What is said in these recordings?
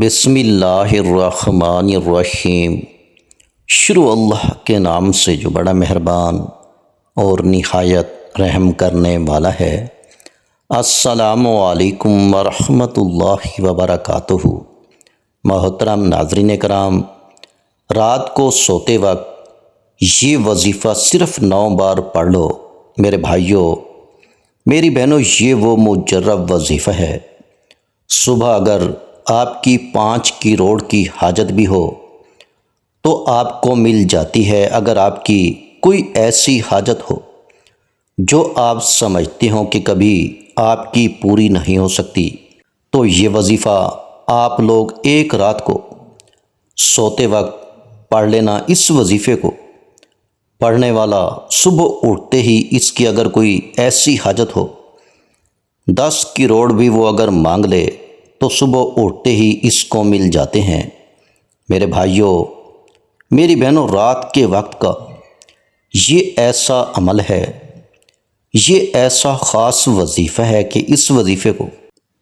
بسم اللہ الرحمن الرحیم۔ شروع اللہ کے نام سے جو بڑا مہربان اور نہایت رحم کرنے والا ہے۔ السلام علیکم ورحمۃ اللہ وبرکاتہ۔ محترم ناظرین کرام، رات کو سوتے وقت یہ وظیفہ صرف 9 بار پڑھ لو میرے بھائیوں، میری بہنوں، یہ وہ مجرب وظیفہ ہے۔ صبح اگر آپ کی 5 کروڑ کی حاجت بھی ہو تو آپ کو مل جاتی ہے۔ اگر آپ کی کوئی ایسی حاجت ہو جو آپ سمجھتے ہوں کہ کبھی آپ کی پوری نہیں ہو سکتی، تو یہ وظیفہ آپ لوگ ایک رات کو سوتے وقت پڑھ لینا۔ اس وظیفے کو پڑھنے والا صبح اٹھتے ہی اس کی اگر کوئی ایسی حاجت ہو، 10 کروڑ بھی وہ اگر مانگ لے تو صبح اٹھتے ہی اس کو مل جاتے ہیں۔ میرے بھائیوں، میری بہنوں، رات کے وقت کا یہ ایسا عمل ہے، یہ ایسا خاص وظیفہ ہے کہ اس وظیفے کو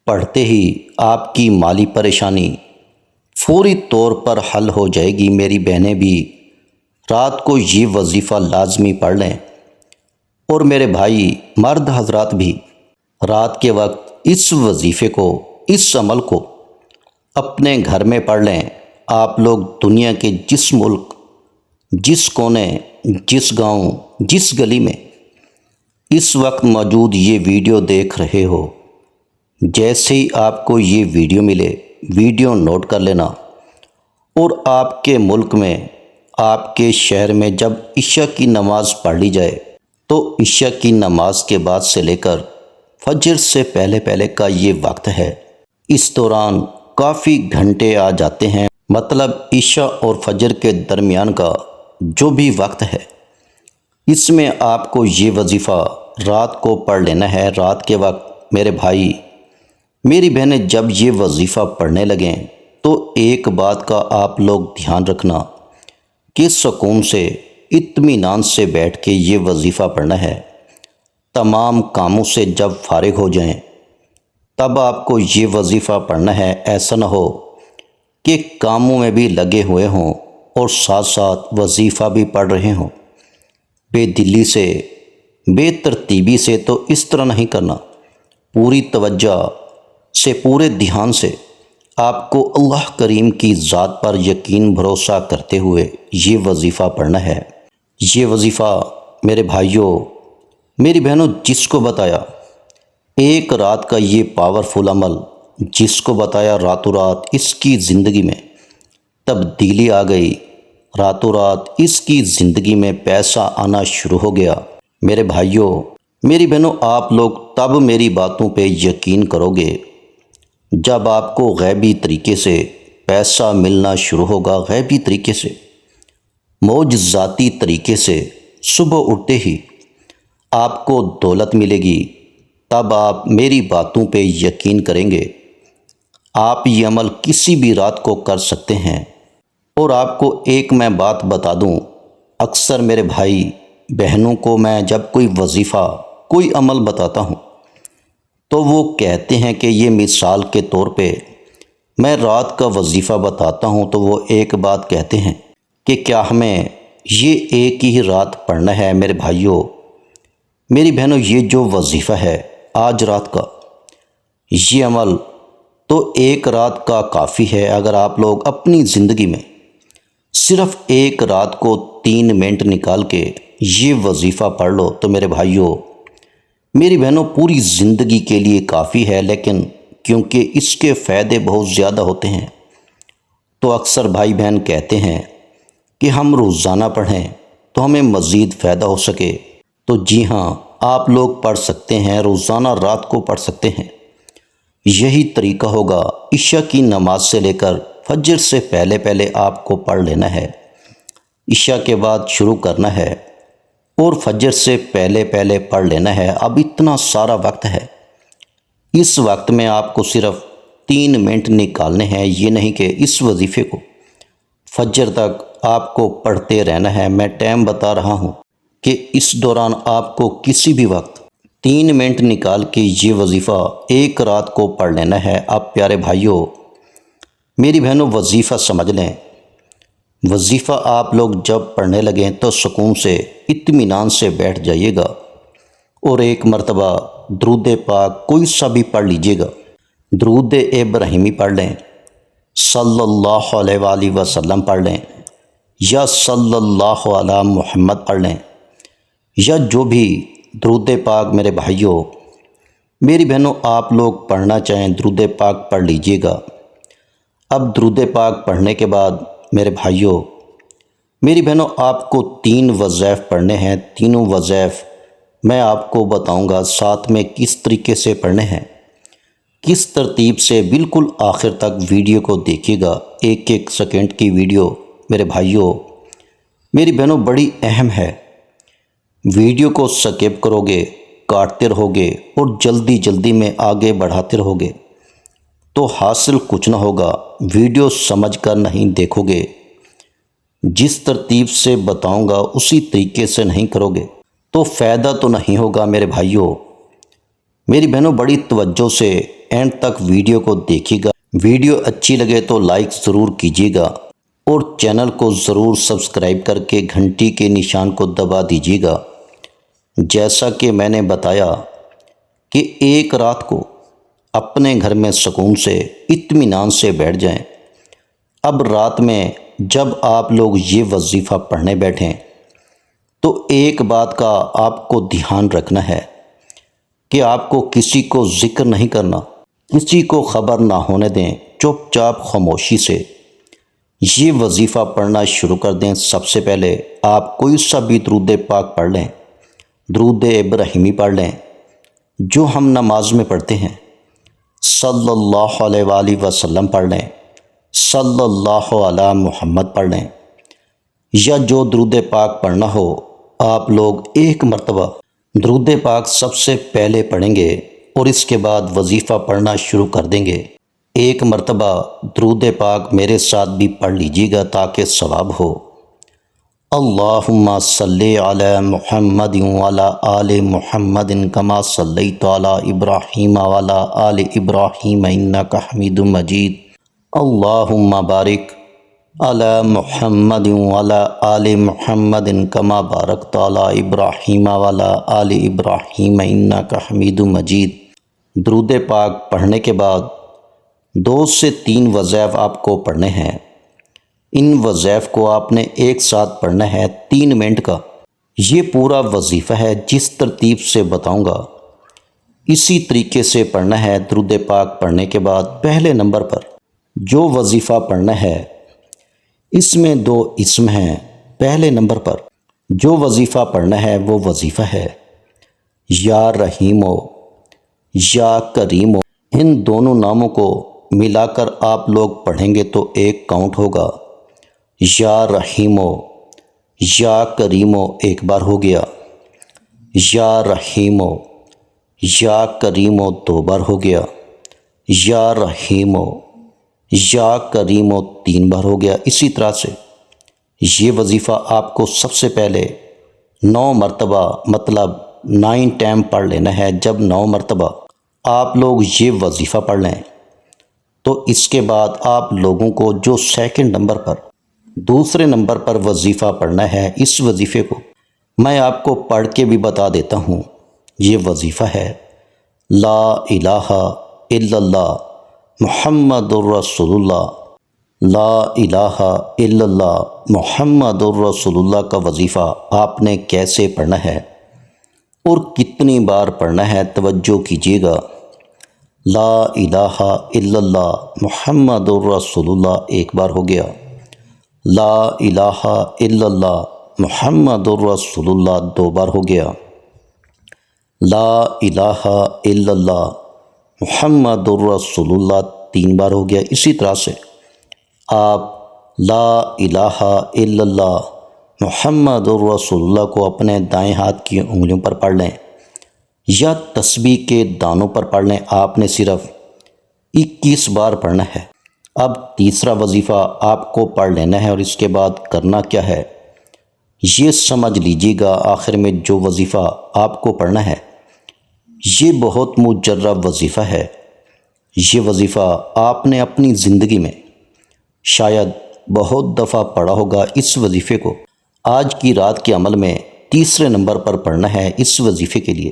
پڑھتے ہی آپ کی مالی پریشانی فوری طور پر حل ہو جائے گی۔ میری بہنیں بھی رات کو یہ وظیفہ لازمی پڑھ لیں، اور میرے بھائی مرد حضرات بھی رات کے وقت اس وظیفے کو، اس عمل کو اپنے گھر میں پڑھ لیں۔ آپ لوگ دنیا کے جس ملک، جس کونے، جس گاؤں، جس گلی میں اس وقت موجود یہ ویڈیو دیکھ رہے ہو، جیسے ہی آپ کو یہ ویڈیو ملے، ویڈیو نوٹ کر لینا، اور آپ کے ملک میں، آپ کے شہر میں جب عشاء کی نماز پڑھ لی جائے تو عشاء کی نماز کے بعد سے لے کر فجر سے پہلے کا یہ وقت ہے۔ اس دوران کافی گھنٹے آ جاتے ہیں، مطلب عشاء اور فجر کے درمیان کا جو بھی وقت ہے، اس میں آپ کو یہ وظیفہ رات کو پڑھ لینا ہے۔ رات کے وقت میرے بھائی، میری بہنیں جب یہ وظیفہ پڑھنے لگیں تو ایک بات کا آپ لوگ دھیان رکھنا کہ سکون سے، اطمینان سے بیٹھ کے یہ وظیفہ پڑھنا ہے۔ تمام کاموں سے جب فارغ ہو جائیں تب آپ کو یہ وظیفہ پڑھنا ہے۔ ایسا نہ ہو کہ کاموں میں بھی لگے ہوئے ہوں اور ساتھ ساتھ وظیفہ بھی پڑھ رہے ہوں۔ بے دلی سے، بے ترتیبی سے تو اس طرح نہیں کرنا۔ پوری توجہ سے، پورے دھیان سے آپ کو اللہ کریم کی ذات پر یقین بھروسہ کرتے ہوئے یہ وظیفہ پڑھنا ہے۔ یہ وظیفہ میرے بھائیوں، میری بہنوں، جس کو بتایا ایک رات کا یہ پاورفل عمل، جس کو بتایا راتوں رات اس کی زندگی میں تبدیلی آ گئی، راتوں رات اس کی زندگی میں پیسہ آنا شروع ہو گیا۔ میرے بھائیوں، میری بہنوں، آپ لوگ تب میری باتوں پہ یقین کرو گے جب آپ کو غیبی طریقے سے پیسہ ملنا شروع ہوگا، غیبی طریقے سے، معجزاتی طریقے سے صبح اٹھتے ہی آپ کو دولت ملے گی۔ تب آپ میری باتوں پہ یقین کریں گے۔ آپ یہ عمل کسی بھی رات کو کر سکتے ہیں۔ اور آپ کو ایک میں بات بتا دوں، اکثر میرے بھائی بہنوں کو میں جب کوئی وظیفہ، کوئی عمل بتاتا ہوں تو وہ کہتے ہیں کہ یہ مثال کے طور پہ میں رات کا وظیفہ بتاتا ہوں تو وہ ایک بات کہتے ہیں کہ کیا ہمیں یہ ایک ہی رات پڑھنا ہے؟ میرے بھائیوں، میری بہنوں، یہ جو وظیفہ ہے آج رات کا، یہ عمل تو ایک رات کا کافی ہے۔ اگر آپ لوگ اپنی زندگی میں صرف ایک رات کو 3 منٹ نکال کے یہ وظیفہ پڑھ لو تو میرے بھائیوں، میری بہنوں، پوری زندگی کے لیے کافی ہے۔ لیکن کیونکہ اس کے فائدے بہت زیادہ ہوتے ہیں تو اکثر بھائی بہن کہتے ہیں کہ ہم روزانہ پڑھیں تو ہمیں مزید فائدہ ہو سکے۔ تو جی ہاں، آپ لوگ پڑھ سکتے ہیں، روزانہ رات کو پڑھ سکتے ہیں۔ یہی طریقہ ہوگا، عشاء کی نماز سے لے کر فجر سے پہلے آپ کو پڑھ لینا ہے، عشاء کے بعد شروع کرنا ہے اور فجر سے پہلے پڑھ لینا ہے۔ اب اتنا سارا وقت ہے، اس وقت میں آپ کو صرف 3 منٹ نکالنے ہیں۔ یہ نہیں کہ اس وظیفے کو فجر تک آپ کو پڑھتے رہنا ہے۔ میں ٹائم بتا رہا ہوں کہ اس دوران آپ کو کسی بھی وقت 3 منٹ نکال کے یہ وظیفہ ایک رات کو پڑھ لینا ہے۔ اب پیارے بھائیوں، میری بہنوں وظیفہ سمجھ لیں، وظیفہ آپ لوگ جب پڑھنے لگیں تو سکون سے اطمینان سے بیٹھ جائیے گا اور ایک مرتبہ درود پاک کوئی سا بھی پڑھ لیجیے گا۔ درود ابراہیمی پڑھ لیں، صلی اللہ علیہ وآلہ وسلم پڑھ لیں، یا صلی اللہ علی محمد پڑھ لیں، یا جو بھی درود پاک میرے بھائیوں میری بہنوں آپ لوگ پڑھنا چاہیں درود پاک پڑھ لیجیے گا۔ اب درود پاک پڑھنے کے بعد میرے بھائیوں میری بہنوں آپ کو 3 وظائف پڑھنے ہیں۔ تینوں وظائف میں آپ کو بتاؤں گا ساتھ میں کس طریقے سے پڑھنے ہیں، کس ترتیب سے۔ بالکل آخر تک ویڈیو کو دیکھیے گا، 1 سیکنڈ کی ویڈیو میرے بھائیوں میری بہنوں بڑی اہم ہے۔ ویڈیو کو سکپ کرو گے، کاٹتے رہو گے اور جلدی جلدی میں آگے بڑھاتے رہو گے تو حاصل کچھ نہ ہوگا۔ ویڈیو سمجھ کر نہیں دیکھو گے، جس ترتیب سے بتاؤں گا اسی طریقے سے نہیں کرو گے تو فائدہ تو نہیں ہوگا میرے بھائیوں میری بہنوں بڑی توجہ سے اینڈ تک ویڈیو کو دیکھیے گا۔ ویڈیو اچھی لگے تو لائک ضرور کیجیے گا اور چینل کو ضرور سبسکرائب کر کے گھنٹی کے نشان کو دبا دیجیے گا۔ جیسا کہ میں نے بتایا کہ ایک رات کو اپنے گھر میں سکون سے اطمینان سے بیٹھ جائیں۔ اب رات میں جب آپ لوگ یہ وظیفہ پڑھنے بیٹھیں تو ایک بات کا آپ کو دھیان رکھنا ہے کہ آپ کو کسی کو ذکر نہیں کرنا، کسی کو خبر نہ ہونے دیں، چپ چاپ خاموشی سے یہ وظیفہ پڑھنا شروع کر دیں۔ سب سے پہلے آپ کوئی سا بھی درود پاک پڑھ لیں، درود ابراہیمی پڑھ لیں جو ہم نماز میں پڑھتے ہیں، صلی اللہ علیہ وآلہ وسلم پڑھ لیں، صلی اللہ علی محمد پڑھ لیں، یا جو درود پاک پڑھنا ہو آپ لوگ ایک مرتبہ درود پاک سب سے پہلے پڑھیں گے اور اس کے بعد وظیفہ پڑھنا شروع کر دیں گے۔ ایک مرتبہ درود پاک میرے ساتھ بھی پڑھ لیجیے گا تاکہ ثواب ہو۔ اللہم صلی علی محمد وعلی آل محمد کما صلیت علی ابراہیم وعلی آل ابراہیم انک حمید مجید۔ اللہم بارک علی محمد وعلی آل محمد کما بارکت علی ابراہیم وعلی آل ابراہیم انک حمید مجید۔ درود پاک پڑھنے کے بعد 2 سے 3 وظائف آپ کو پڑھنے ہیں۔ ان وظائف کو آپ نے ایک ساتھ پڑھنا ہے 3 منٹ کا۔ یہ پورا وظیفہ ہے جس ترتیب سے بتاؤں گا اسی طریقے سے پڑھنا ہے۔ درود پاک پڑھنے کے بعد پہلے نمبر پر جو وظیفہ پڑھنا ہے اس میں 2 اسم ہیں۔ پہلے نمبر پر جو وظیفہ پڑھنا ہے وہ وظیفہ ہے یا رحیمو یا کریمو۔ ان دونوں ناموں کو ملا کر آپ لوگ پڑھیں گے تو ایک کاؤنٹ ہوگا۔ یا رحیمو یا کریمو ایک بار ہو گیا، یا رحیمو یا کریمو 2 بار ہو گیا، یا رحیمو یا کریمو 3 بار ہو گیا۔ اسی طرح سے یہ وظیفہ آپ کو سب سے پہلے 9 مرتبہ مطلب 9 ٹائم پڑھ لینا ہے۔ جب 9 مرتبہ آپ لوگ یہ وظیفہ پڑھ لیں تو اس کے بعد آپ لوگوں کو جو سیکنڈ نمبر پر دوسرے نمبر پر وظیفہ پڑھنا ہے اس وظیفے کو میں آپ کو پڑھ کے بھی بتا دیتا ہوں۔ یہ وظیفہ ہے لا الہ الا اللہ محمد الرسول اللہ۔ لا الہ الا اللہ محمد الرسول اللہ کا وظیفہ آپ نے کیسے پڑھنا ہے اور کتنی بار پڑھنا ہے توجہ کیجیے گا۔ لا الہ الا اللہ محمد الرسول اللہ ایک بار ہو گیا، لا الہ الا اللہ محمد الرسول اللہ 2 بار ہو گیا، لا الہ الا اللہ محمد الرسول اللہ 3 بار ہو گیا۔ اسی طرح سے آپ لا الہ الا اللہ محمد الرسول اللہ کو اپنے دائیں ہاتھ کی انگلیوں پر پڑھ لیں یا تسبیح کے دانوں پر پڑھ لیں۔ آپ نے صرف 21 بار پڑھنا ہے۔ اب تیسرا وظیفہ آپ کو پڑھ لینا ہے اور اس کے بعد کرنا کیا ہے یہ سمجھ لیجیے گا۔ آخر میں جو وظیفہ آپ کو پڑھنا ہے یہ بہت مجرب وظیفہ ہے۔ یہ وظیفہ آپ نے اپنی زندگی میں شاید بہت دفعہ پڑھا ہوگا اس وظیفے کو۔ آج کی رات کے عمل میں تیسرے نمبر پر پڑھنا ہے اس وظیفے کے لیے۔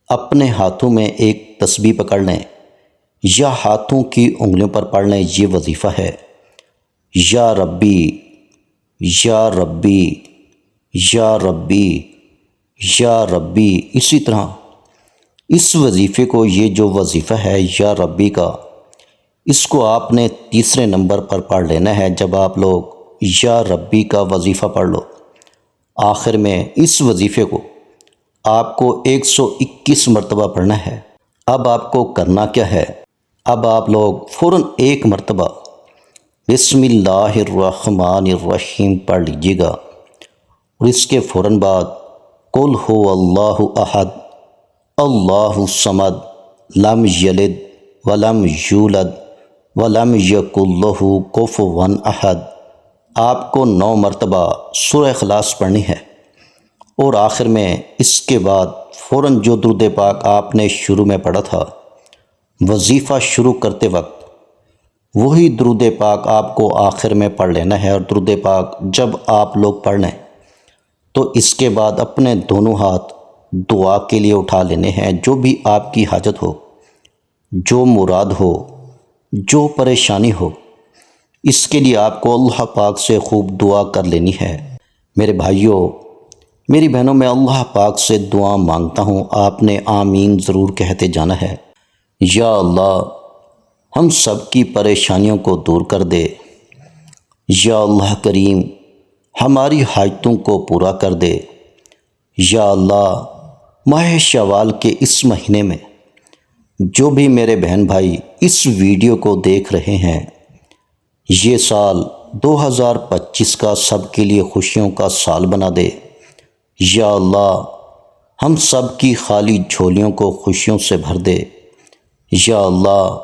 اپنے ہاتھوں میں ایک تسبیح پکڑ لیں یا ہاتھوں کی انگلیوں پر پڑھ لیں۔ یہ وظیفہ ہے یا ربی یا ربی یا ربی یا ربی۔ اسی طرح اس وظیفے کو، یہ جو وظیفہ ہے یا ربی کا، اس کو آپ نے تیسرے نمبر پر پڑھ لینا ہے۔ جب آپ لوگ یا ربی کا وظیفہ پڑھ لو، آخر میں اس وظیفے کو آپ کو 121 مرتبہ پڑھنا ہے۔ اب آپ کو کرنا کیا ہے؟ اب آپ لوگ فوراً ایک مرتبہ بسم اللہ الرحمن الرحیم پڑھ لیجیے گا، اور اس کے فوراً بعد قل هو اللہ احد اللہ الصمد لم یلد ولم یولد ولم یکن لہ کفوا احد، آپ کو 9 مرتبہ سورہ اخلاص پڑھنی ہے۔ اور آخر میں اس کے بعد فوراً جو درود پاک آپ نے شروع میں پڑھا تھا وظیفہ شروع کرتے وقت، وہی درود پاک آپ کو آخر میں پڑھ لینا ہے۔ اور درود پاک جب آپ لوگ پڑھ لیں تو اس کے بعد اپنے دونوں ہاتھ دعا کے لیے اٹھا لینے ہیں۔ جو بھی آپ کی حاجت ہو، جو مراد ہو، جو پریشانی ہو، اس کے لیے آپ کو اللہ پاک سے خوب دعا کر لینی ہے۔ میرے بھائیوں، میری بہنوں، میں اللہ پاک سے دعا مانگتا ہوں، آپ نے آمین ضرور کہتے جانا ہے۔ یا اللہ، ہم سب کی پریشانیوں کو دور کر دے۔ یا اللہ کریم، ہماری حاجتوں کو پورا کر دے۔ یا اللہ، ماہ شوال کے اس مہینے میں جو بھی میرے بہن بھائی اس ویڈیو کو دیکھ رہے ہیں، یہ سال 2025 کا سب کے لیے خوشیوں کا سال بنا دے۔ یا اللہ، ہم سب کی خالی جھولیوں کو خوشیوں سے بھر دے۔ یا اللہ،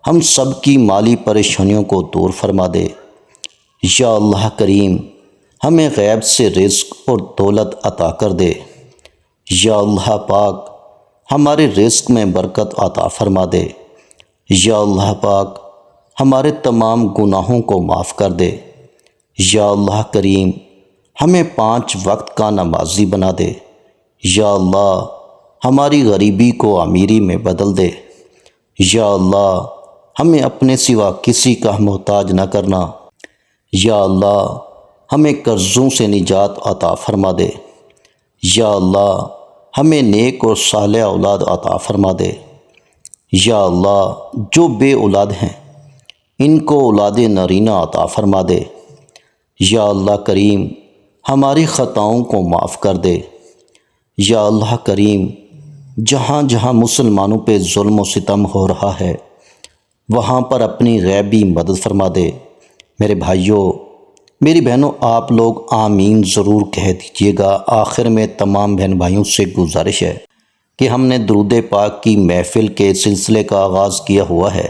ہم سب کی مالی پریشانیوں کو دور فرما دے۔ یا اللہ کریم، ہمیں غیب سے رزق اور دولت عطا کر دے۔ یا اللہ پاک، ہمارے رزق میں برکت عطا فرما دے۔ یا اللہ پاک، ہمارے تمام گناہوں کو معاف کر دے۔ یا اللہ کریم، ہمیں 5 وقت کا نمازی بنا دے۔ یا اللہ، ہماری غریبی کو امیری میں بدل دے۔ یا اللہ، ہمیں اپنے سوا کسی کا محتاج نہ کرنا۔ یا اللہ، ہمیں قرضوں سے نجات عطا فرما دے۔ یا اللہ، ہمیں نیک اور صالح اولاد عطا فرما دے۔ یا اللہ، جو بے اولاد ہیں ان کو اولاد نرینہ عطا فرما دے۔ یا اللہ کریم، ہماری خطاؤں کو معاف کر دے۔ یا اللہ کریم، جہاں جہاں مسلمانوں پہ ظلم و ستم ہو رہا ہے وہاں پر اپنی غیبی مدد فرما دے۔ میرے بھائیوں، میری بہنوں، آپ لوگ آمین ضرور کہہ دیجیے گا۔ آخر میں تمام بہن بھائیوں سے گزارش ہے کہ ہم نے درود پاک کی محفل کے سلسلے کا آغاز کیا ہوا ہے،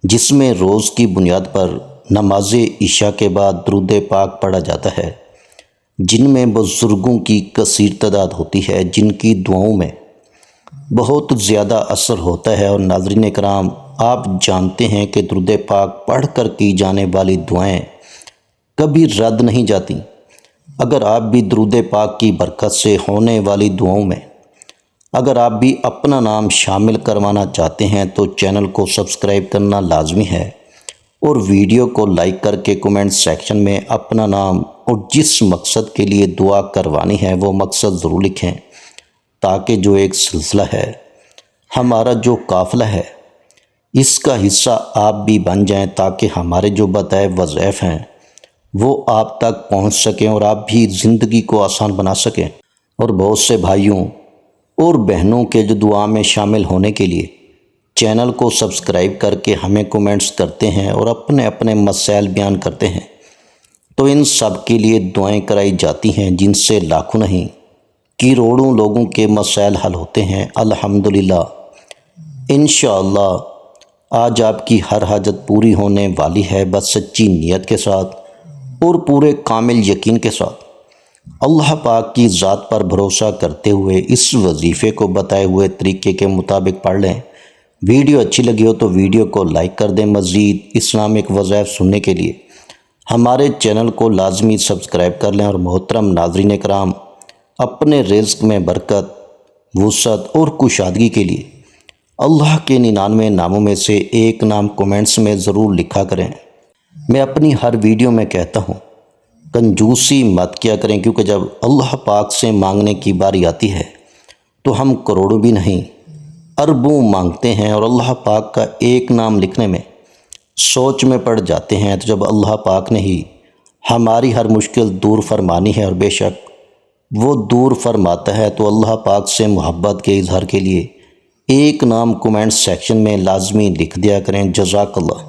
جس میں روز کی بنیاد پر نماز عشاء کے بعد درود پاک پڑھا جاتا ہے، جن میں بزرگوں کی کثیر تعداد ہوتی ہے، جن کی دعاؤں میں بہت زیادہ اثر ہوتا ہے۔ اور ناظرین کرام، آپ جانتے ہیں کہ درود پاک پڑھ کر کی جانے والی دعائیں کبھی رد نہیں جاتی۔ اگر آپ بھی درود پاک کی برکت سے ہونے والی دعاؤں میں اگر آپ بھی اپنا نام شامل کروانا چاہتے ہیں تو چینل کو سبسکرائب کرنا لازمی ہے، اور ویڈیو کو لائک کر کے کومنٹ سیکشن میں اپنا نام اور جس مقصد کے لیے دعا کروانی ہے وہ مقصد ضرور لکھیں، تاکہ جو ایک سلسلہ ہے، ہمارا جو قافلہ ہے، اس کا حصہ آپ بھی بن جائیں، تاکہ ہمارے جو بتائے وظائف ہیں وہ آپ تک پہنچ سکیں اور آپ بھی زندگی کو آسان بنا سکیں۔ اور بہت سے بھائیوں اور بہنوں کے جو دعا میں شامل ہونے کے لیے چینل کو سبسکرائب کر کے ہمیں کومنٹس کرتے ہیں اور اپنے اپنے مسائل بیان کرتے ہیں، تو ان سب کے لیے دعائیں کرائی جاتی ہیں، جن سے لاکھوں نہیں کروڑوں لوگوں کے مسائل حل ہوتے ہیں الحمدللہ۔ انشاءاللہ آج آپ کی ہر حاجت پوری ہونے والی ہے، بس سچی نیت کے ساتھ اور پورے کامل یقین کے ساتھ اللہ پاک کی ذات پر بھروسہ کرتے ہوئے اس وظیفے کو بتائے ہوئے طریقے کے مطابق پڑھ لیں۔ ویڈیو اچھی لگی ہو تو ویڈیو کو لائک کر دیں۔ مزید اسلامک وظائف سننے کے لیے ہمارے چینل کو لازمی سبسکرائب کر لیں۔ اور محترم ناظرین کرام، اپنے رزق میں برکت، وسعت اور کشادگی کے لیے اللہ کے 99 ناموں میں سے ایک نام کومنٹس میں ضرور لکھا کریں۔ میں اپنی ہر ویڈیو میں کہتا ہوں، کنجوسی مت کیا کریں، کیونکہ جب اللہ پاک سے مانگنے کی باری آتی ہے تو ہم کروڑوں بھی نہیں، اربوں مانگتے ہیں، اور اللہ پاک کا ایک نام لکھنے میں سوچ میں پڑ جاتے ہیں۔ تو جب اللہ پاک نے ہی ہماری ہر مشکل دور فرمانی ہے، اور بے شک وہ دور فرماتا ہے، تو اللہ پاک سے محبت کے اظہار کے لیے ایک نام کومنٹ سیکشن میں لازمی لکھ دیا کریں۔ جزاک اللہ۔